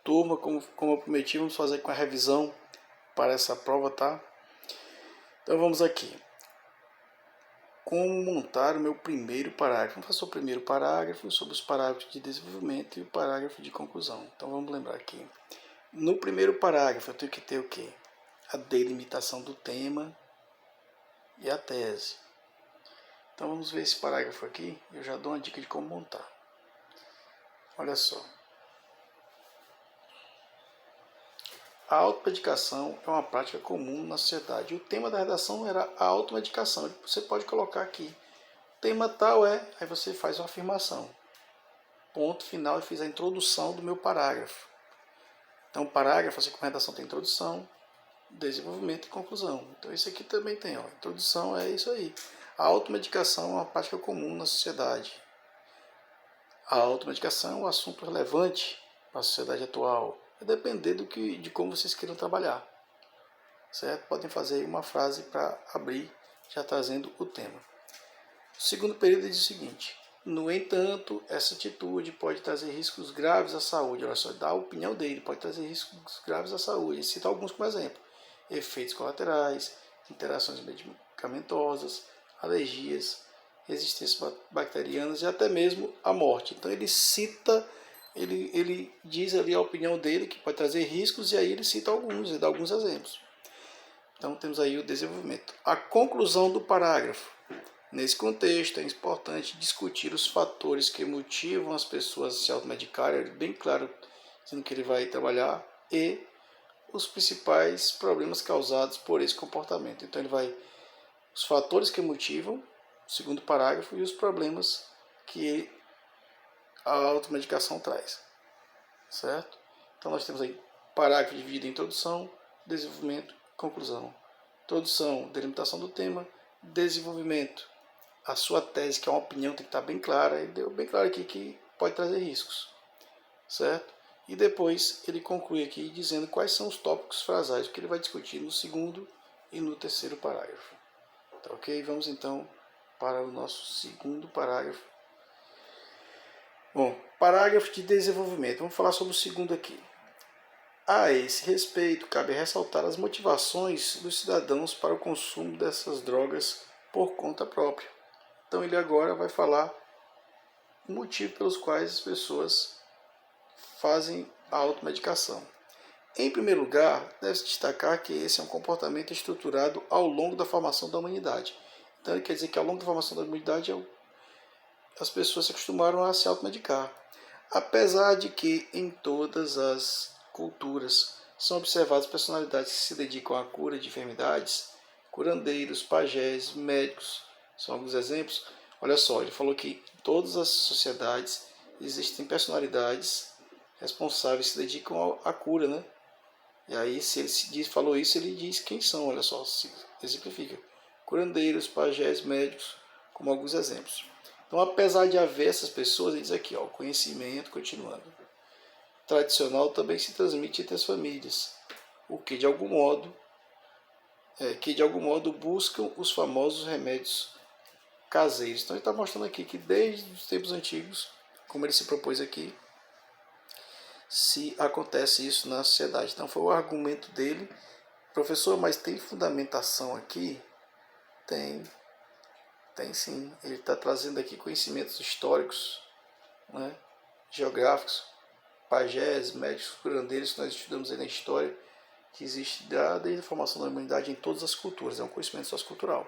Turma, como eu prometi, vamos fazer com a revisão para essa prova, tá? Então vamos aqui. Como montar o meu primeiro parágrafo? Vamos fazer o primeiro parágrafo sobre os parágrafos de desenvolvimento e o parágrafo de conclusão. Então vamos lembrar aqui. No primeiro parágrafo eu tenho que ter o quê? A delimitação do tema e a tese. Então vamos ver esse parágrafo aqui. Eu já dou uma dica de como montar. Olha só. A automedicação é uma prática comum na sociedade. O tema da redação era a automedicação. Você pode colocar aqui. O tema tal é, aí você faz uma afirmação. Ponto final, eu fiz a introdução do meu parágrafo. Então, parágrafo, assim como a redação tem introdução, desenvolvimento e conclusão. Então, isso aqui também tem. Ó. Introdução é isso aí. A automedicação é uma prática comum na sociedade. A automedicação é um assunto relevante para a sociedade atual. Vai depender de como vocês queiram trabalhar. Certo? Podem fazer aí uma frase para abrir, já trazendo o tema. O segundo período diz o seguinte: no entanto, essa atitude pode trazer riscos graves à saúde. Olha só, dá a opinião dele, pode trazer riscos graves à saúde. Ele cita alguns como exemplo: efeitos colaterais, interações medicamentosas, alergias, resistências bacterianas e até mesmo a morte. Então ele cita, ele diz ali a opinião dele, que pode trazer riscos, e aí ele cita alguns, ele dá alguns exemplos. Então temos aí o desenvolvimento. A conclusão do parágrafo. Nesse contexto, é importante discutir os fatores que motivam as pessoas a se automedicarem, bem claro dizendo que ele vai trabalhar, e os principais problemas causados por esse comportamento. Então ele vai, os fatores que motivam, segundo parágrafo, e os problemas que a automedicação traz. Certo? Então nós temos aí parágrafo dividido em introdução, desenvolvimento, conclusão. Introdução, delimitação do tema, desenvolvimento, a sua tese, que é uma opinião, tem que estar bem clara. Ele deu bem claro aqui que pode trazer riscos, certo? E depois ele conclui aqui dizendo quais são os tópicos frasais, que ele vai discutir no segundo e no terceiro parágrafo. Tá ok? Vamos então para o nosso segundo parágrafo. Bom, parágrafo de desenvolvimento. Vamos falar sobre o segundo aqui. A esse respeito, cabe ressaltar as motivações dos cidadãos para o consumo dessas drogas por conta própria. Então ele agora vai falar o motivo pelos quais as pessoas fazem a automedicação. Em primeiro lugar, deve-se destacar que esse é um comportamento estruturado ao longo da formação da humanidade. Então ele quer dizer que ao longo da formação da humanidade as pessoas se acostumaram a se automedicar. Apesar de que em todas as culturas são observadas personalidades que se dedicam à cura de enfermidades, curandeiros, pajés, médicos, são alguns exemplos. Olha só, ele falou que em todas as sociedades existem personalidades responsáveis que se dedicam à cura, né? E aí, se ele falou isso, ele diz quem são, olha só, se exemplifica. Curandeiros, pajés, médicos, como alguns exemplos. Então, apesar de haver essas pessoas, ele diz aqui, ó, conhecimento, continuando. Tradicional também se transmite entre as famílias, o que de algum modo buscam os famosos remédios caseiros. Então ele está mostrando aqui que desde os tempos antigos, como ele se propôs aqui, se acontece isso na sociedade. Então foi o argumento dele. Professor, mas tem fundamentação aqui? Tem sim. Ele está trazendo aqui conhecimentos históricos, né, geográficos, pajés, médicos, curandeiros, que nós estudamos aí na história, que existe desde a formação da humanidade em todas as culturas. É um conhecimento sociocultural,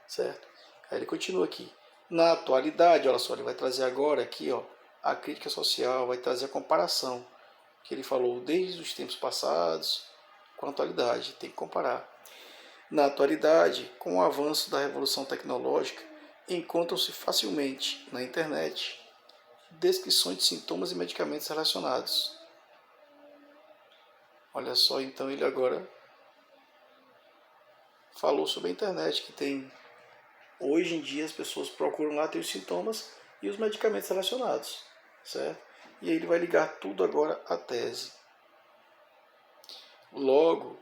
certo? Aí ele continua aqui. Na atualidade, olha só, ele vai trazer agora aqui, ó, a crítica social, vai trazer a comparação, que ele falou desde os tempos passados com a atualidade, tem que comparar. Na atualidade, com o avanço da revolução tecnológica, encontram-se facilmente na internet descrições de sintomas e medicamentos relacionados. Olha só, então ele agora falou sobre a internet, que tem, hoje em dia as pessoas procuram lá ter os sintomas e os medicamentos relacionados, certo? E aí ele vai ligar tudo agora à tese. Logo,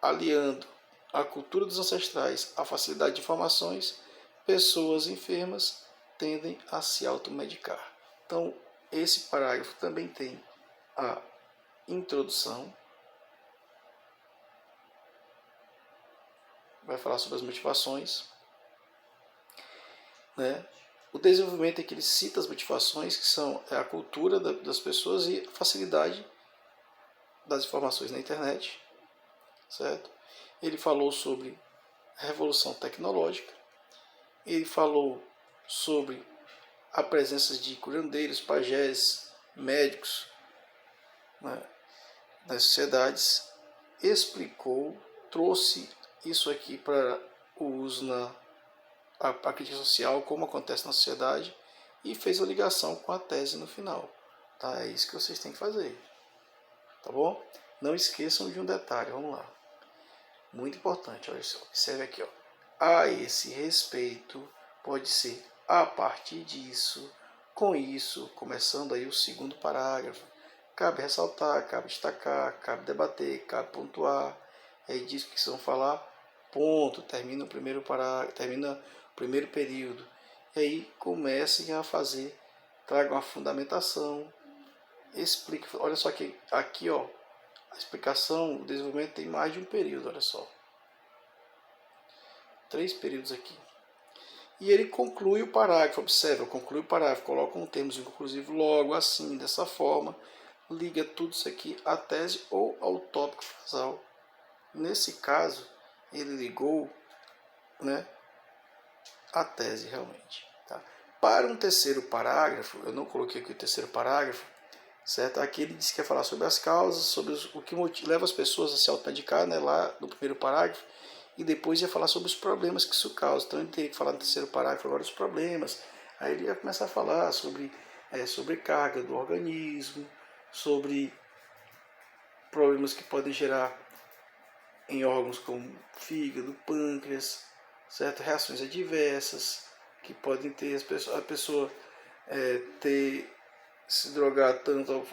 aliando a cultura dos ancestrais à facilidade de informações, pessoas enfermas tendem a se automedicar. Então, esse parágrafo também tem a introdução. Vai falar sobre as motivações, né? O desenvolvimento é que ele cita as motivações, que são a cultura das pessoas e a facilidade das informações na internet, certo? Ele falou sobre a revolução tecnológica, ele falou sobre a presença de curandeiros, pajés, médicos, né, nas sociedades, explicou, trouxe isso aqui para o uso na a crítica social, como acontece na sociedade, e fez a ligação com a tese no final. Tá? É isso que vocês têm que fazer. Tá bom? Não esqueçam de um detalhe, vamos lá. Muito importante, olha só, observe aqui, ó. A esse respeito, pode ser a partir disso, com isso, começando aí o segundo parágrafo. Cabe ressaltar, cabe destacar, cabe debater, cabe pontuar. É disso que vocês vão falar, ponto, termina o primeiro parágrafo, termina o primeiro período. E aí comecem a fazer, tragam a fundamentação, explique. Olha só que aqui, ó, a explicação, o desenvolvimento tem mais de um período, olha só. 3 períodos aqui. E ele conclui o parágrafo, observa, conclui o parágrafo, coloca um termo conclusivo logo assim, dessa forma, liga tudo isso aqui à tese ou ao tópico frasal. Nesse caso, ele ligou, né, a tese realmente. Tá? Para um terceiro parágrafo, eu não coloquei aqui o terceiro parágrafo, certo? Aqui ele diz que quer falar sobre as causas, sobre o que leva as pessoas a se automedicar, né, lá no primeiro parágrafo, e depois ia falar sobre os problemas que isso causa. Então ele teria que falar no terceiro parágrafo agora os problemas. Aí ele ia começar a falar sobre sobrecarga do organismo, sobre problemas que podem gerar em órgãos como fígado, pâncreas, certo? Reações adversas que podem ter a pessoa ter se drogar tanto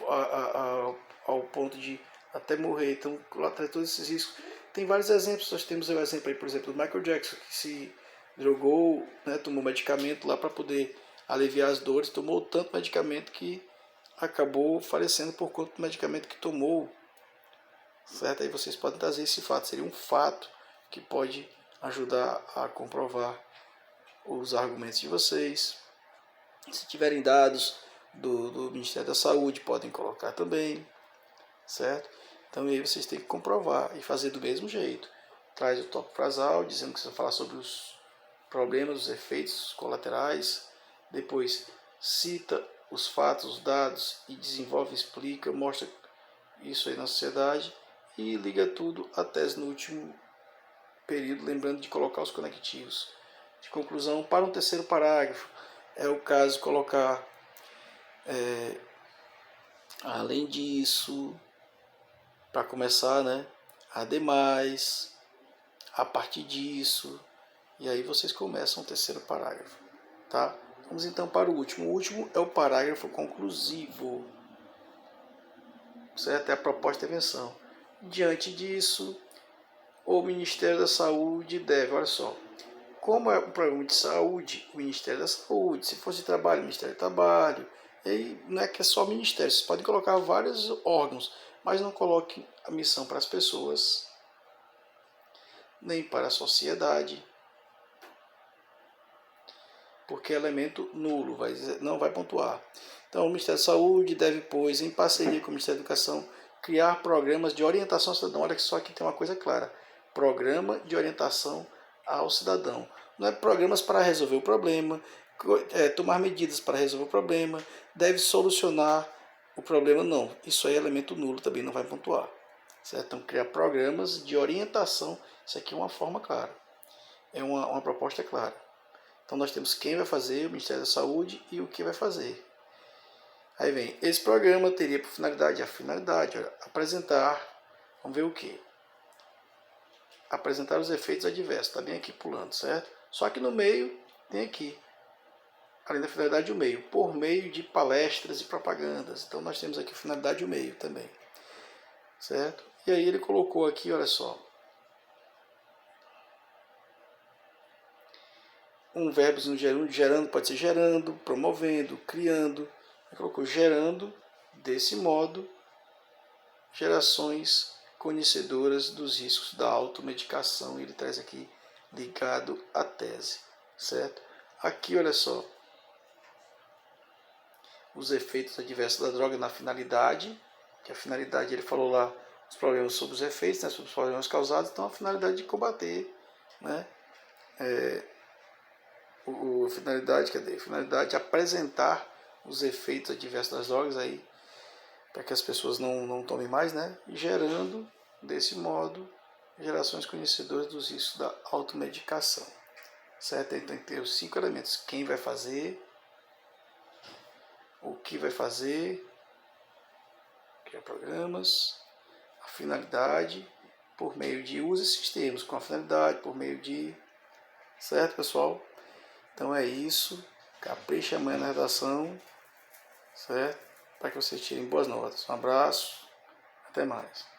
ao ponto de até morrer. Então, lá traz todos esses riscos. Tem vários exemplos. Nós temos o exemplo aí, por exemplo, do Michael Jackson, que se drogou, né, tomou medicamento lá para poder aliviar as dores, tomou tanto medicamento que acabou falecendo por conta do medicamento que tomou. Certo? Aí vocês podem trazer esse fato. Seria um fato que pode ajudar a comprovar os argumentos de vocês. Se tiverem dados do Ministério da Saúde, podem colocar também, certo? Então aí vocês têm que comprovar e fazer do mesmo jeito. Traz o tópico frasal, dizendo que você vai falar sobre os problemas, os efeitos colaterais. Depois cita os fatos, os dados e desenvolve, explica, mostra isso aí na sociedade e liga tudo à tese no último período, lembrando de colocar os conectivos. De conclusão, para um terceiro parágrafo, é o caso de colocar além disso, para começar, né, ademais, a partir disso, e aí vocês começam o terceiro parágrafo, tá? Vamos então para o último. O último é o parágrafo conclusivo, certo? É a proposta de intervenção. Diante disso, o Ministério da Saúde deve, olha só, como é um problema de saúde, o Ministério da Saúde, se fosse de trabalho, o Ministério do Trabalho, e aí não é que é só ministério, vocês podem colocar vários órgãos, mas não coloque a missão para as pessoas, nem para a sociedade, porque é elemento nulo, não vai pontuar. Então, o Ministério da Saúde deve, pois, em parceria com o Ministério da Educação, criar programas de orientação ao cidadão. Olha só que tem uma coisa clara, programa de orientação ao cidadão. Não é programas para resolver o problema, tomar medidas para resolver o problema, deve solucionar o problema, não. Isso aí é elemento nulo, também não vai pontuar. Certo? Então, criar programas de orientação, isso aqui é uma forma clara, é uma proposta clara. Então, nós temos quem vai fazer, o Ministério da Saúde, e o que vai fazer. Aí vem, esse programa teria por finalidade, apresentar, vamos ver o que? Apresentar os efeitos adversos, está bem aqui pulando, certo? Só que no meio tem aqui, além da finalidade, o meio, por meio de palestras e propagandas. Então nós temos aqui a finalidade e o meio também, certo? E aí ele colocou aqui, olha só, um verbo gerando, pode ser gerando, promovendo, criando. Ele colocou gerando desse modo, gerações conhecedoras dos riscos da automedicação. Ele traz aqui ligado à tese, certo? Aqui, olha só, os efeitos adversos da droga na finalidade, que a finalidade, ele falou lá, os problemas sobre os efeitos, né, sobre os problemas causados, então a finalidade de combater, né, finalidade de apresentar os efeitos adversos das drogas aí, para que as pessoas não tomem mais, né, e gerando, desse modo, gerações conhecedoras dos riscos da automedicação, certo? Então tem que ter os 5 elementos: quem vai fazer, o que vai fazer, criar programas, a finalidade, por meio de usa esses termos, com a finalidade, por meio de, certo, pessoal? Então é isso, capricha amanhã na redação, certo? Para que vocês tirem boas notas. Um abraço, até mais.